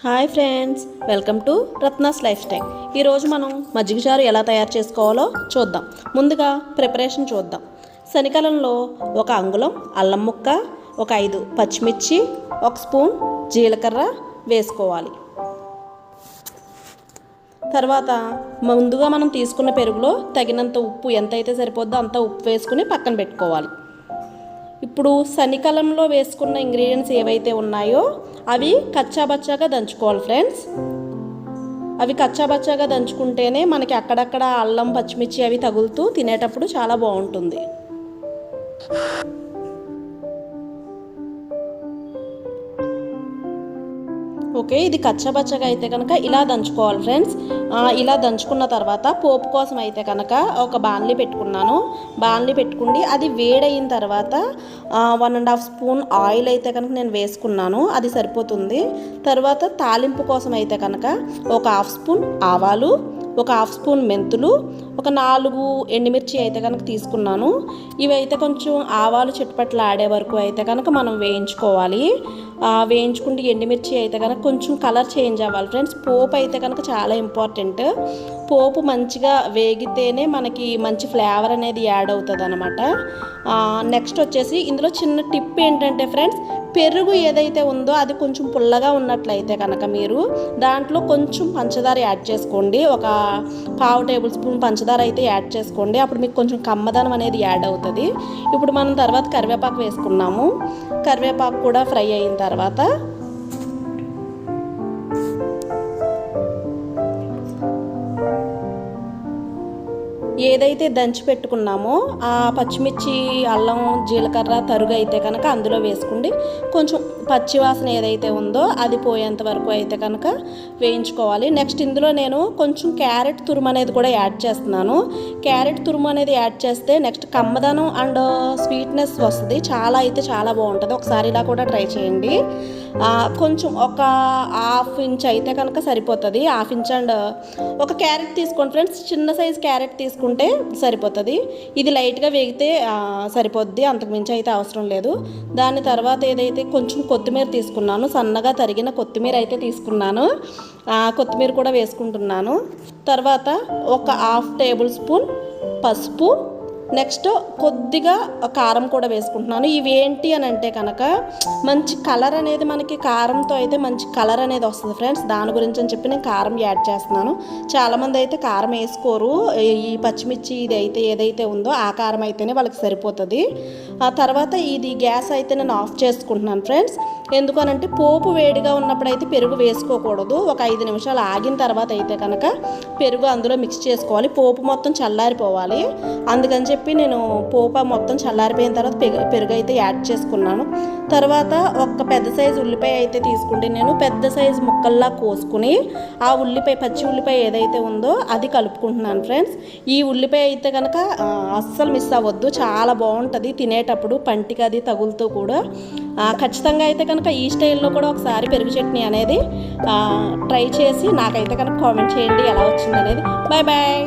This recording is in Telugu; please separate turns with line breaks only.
Hi friends, welcome to Ratna's life style. ఈరోజు మనం మజ్జిగ చారు ఎలా తయారు చేసుకోవాలో చూద్దాం. ముందుగా ప్రిపరేషన్ చూద్దాం. శనికాలంలో ఒక అంగుళం అల్లం ముక్క, ఒక 5 పచ్చిమిర్చి, 1 స్పూన్ జీలకర్ర వేసుకోవాలి. తర్వాత ముందుగా మనం తీసుకున్న పెరుగులో తగినంత ఉప్పు, ఎంతైతే సరిపోద్దో అంత ఉప్పు వేసుకుని పక్కన పెట్టుకోవాలి. ఇప్పుడు శనికాలంలో వేసుకున్న ఇంగ్రీడియంట్స్ ఏవైతే ఉన్నాయో అవి కచ్చాబచ్చాగా దంచుకోవాలి ఫ్రెండ్స్. అవి కచ్చాబచ్చాగా దంచుకుంటేనే మనకి అక్కడక్కడ అల్లం పచ్చిమిర్చి అవి తగులుతూ తినేటప్పుడు చాలా బాగుంటుంది. ఓకే, ఇది కచ్చాబచ్చగా అయితే కనుక ఇలా దంచుకోవాలి ఫ్రెండ్స్. ఇలా దంచుకున్న తర్వాత పోపు కోసం అయితే కనుక ఒక బాణలి పెట్టుకున్నాను. బాణలి పెట్టుకుని అది వేడయిన తర్వాత 1.5 స్పూన్ ఆయిల్ అయితే కనుక నేను వేసుకున్నాను. అది సరిపోతుంది. తర్వాత తాలింపు కోసం అయితే కనుక ఒక 1/2 స్పూన్ ఆవాలు, ఒక 1/2 స్పూన్ మెంతులు, ఒక 4 ఎండుమిర్చి అయితే కనుక తీసుకున్నాను. ఇవైతే కొంచెం ఆవాలు చిట్పట్లు ఆడే వరకు అయితే కనుక మనం వేయించుకోవాలి. వేయించుకుంటే ఎండుమిర్చి అయితే కనుక కొంచెం కలర్ చేంజ్ అవ్వాలి ఫ్రెండ్స్. పోపు అయితే కనుక చాలా ఇంపార్టెంట్. పోపు మంచిగా వేగితేనే మనకి మంచి ఫ్లేవర్ అనేది యాడ్ అవుతుంది అనమాట. నెక్స్ట్ వచ్చేసి ఇందులో చిన్న టిప్ ఏంటంటే ఫ్రెండ్స్, పెరుగు ఏదైతే ఉందో అది కొంచెం పుల్లగా ఉన్నట్లయితే కనుక మీరు దాంట్లో కొంచెం పంచదార యాడ్ చేసుకోండి. ఒక 1/2 టేబుల్ స్పూన్ పంచదార అయితే యాడ్ చేసుకోండి. అప్పుడు మీకు కొంచెం కమ్మదనం అనేది యాడ్ అవుతుంది. ఇప్పుడు మనం తర్వాత కరివేపాకు వేసుకున్నాము. కరివేపాకు కూడా ఫ్రై అయిన తర్వాత ఏదైతే దంచి పెట్టుకున్నామో ఆ పచ్చిమిర్చి, అల్లం, జీలకర్ర తరుగు అయితే కనుక అందులో వేసుకోండి. కొంచెం పచ్చివాసన ఏదైతే ఉందో అది పోయేంత వరకు అయితే కనుక వేయించుకోవాలి. నెక్స్ట్ ఇందులో నేను కొంచెం క్యారెట్ తురుము అనేది కూడా యాడ్ చేస్తున్నాను. క్యారెట్ తురుము అనేది యాడ్ చేస్తే నెక్స్ట్ కమ్మదనం అండ్ స్వీట్నెస్ వస్తుంది. చాలా బాగుంటుంది. ఒకసారి ఇలా కూడా ట్రై చేయండి. కొంచెం ఒక 1/2 ఇంచ్ అయితే కనుక సరిపోతుంది. 1/2 ఇంచ్ అండ్ ఒక క్యారెట్ తీసుకోండి ఫ్రెండ్స్. చిన్న సైజ్ క్యారెట్ తీసుకుంటే సరిపోతుంది. ఇది లైట్గా వేగితే సరిపోద్ది, అంతకుమించి అయితే అవసరం లేదు. దాని తర్వాత ఏదైతే కొంచెం కొత్తిమీర తీసుకున్నాను, సన్నగా తరిగిన కొత్తిమీర అయితే తీసుకున్నాను. కొత్తిమీర కూడా వేసుకుంటున్నాను. తర్వాత ఒక 1/2 టేబుల్ స్పూన్ పసుపు, నెక్స్ట్ కొద్దిగా కారం కూడా వేసుకుంటున్నాను. ఇవి ఏంటి అని అంటే కనుక మంచి కలర్ అనేది మనకి కారంతో అయితే మంచి కలర్ అనేది వస్తుంది ఫ్రెండ్స్. దాని గురించి అని చెప్పి నేను కారం యాడ్ చేస్తున్నాను. చాలామంది అయితే కారం వేసుకోరు. ఈ పచ్చిమిర్చి ఇది అయితే ఏదైతే ఉందో ఆ కారం అయితేనే వాళ్ళకి సరిపోతుంది. ఆ తర్వాత ఇది గ్యాస్ అయితే నేను ఆఫ్ చేసుకుంటున్నాను ఫ్రెండ్స్. ఎందుకనంటే పోపు వేడిగా ఉన్నప్పుడు అయితే పెరుగు వేసుకోకూడదు. ఒక 5 నిమిషాలు ఆగిన తర్వాత అయితే కనుక పెరుగు అందులో మిక్స్ చేసుకోవాలి. పోపు మొత్తం చల్లారిపోవాలి. అందుకని చెప్పి నేను పోపు మొత్తం చల్లారిపోయిన తర్వాత పెరుగు అయితే యాడ్ చేసుకున్నాను. తర్వాత ఒక పెద్ద సైజు ఉల్లిపాయ అయితే తీసుకుంటే నేను పెద్ద సైజు ముక్కల్లా కోసుకుని ఆ ఉల్లిపాయ, పచ్చి ఉల్లిపాయ ఏదైతే ఉందో అది కలుపుకుంటున్నాను ఫ్రెండ్స్. ఈ ఉల్లిపాయ అయితే కనుక అస్సలు మిస్ అవ్వద్దు. చాలా బాగుంటుంది తినేటప్పుడు, పంటికి అది తగులుతూ కూడా. ఖచ్చితంగా అయితే కనుక ఈ స్టైల్లో కూడా ఒకసారి పెరుగు చట్నీ అనేది ట్రై చేసి నాకైతే కనుక కామెంట్ చేయండి ఎలా వచ్చింది అనేది. Bye bye.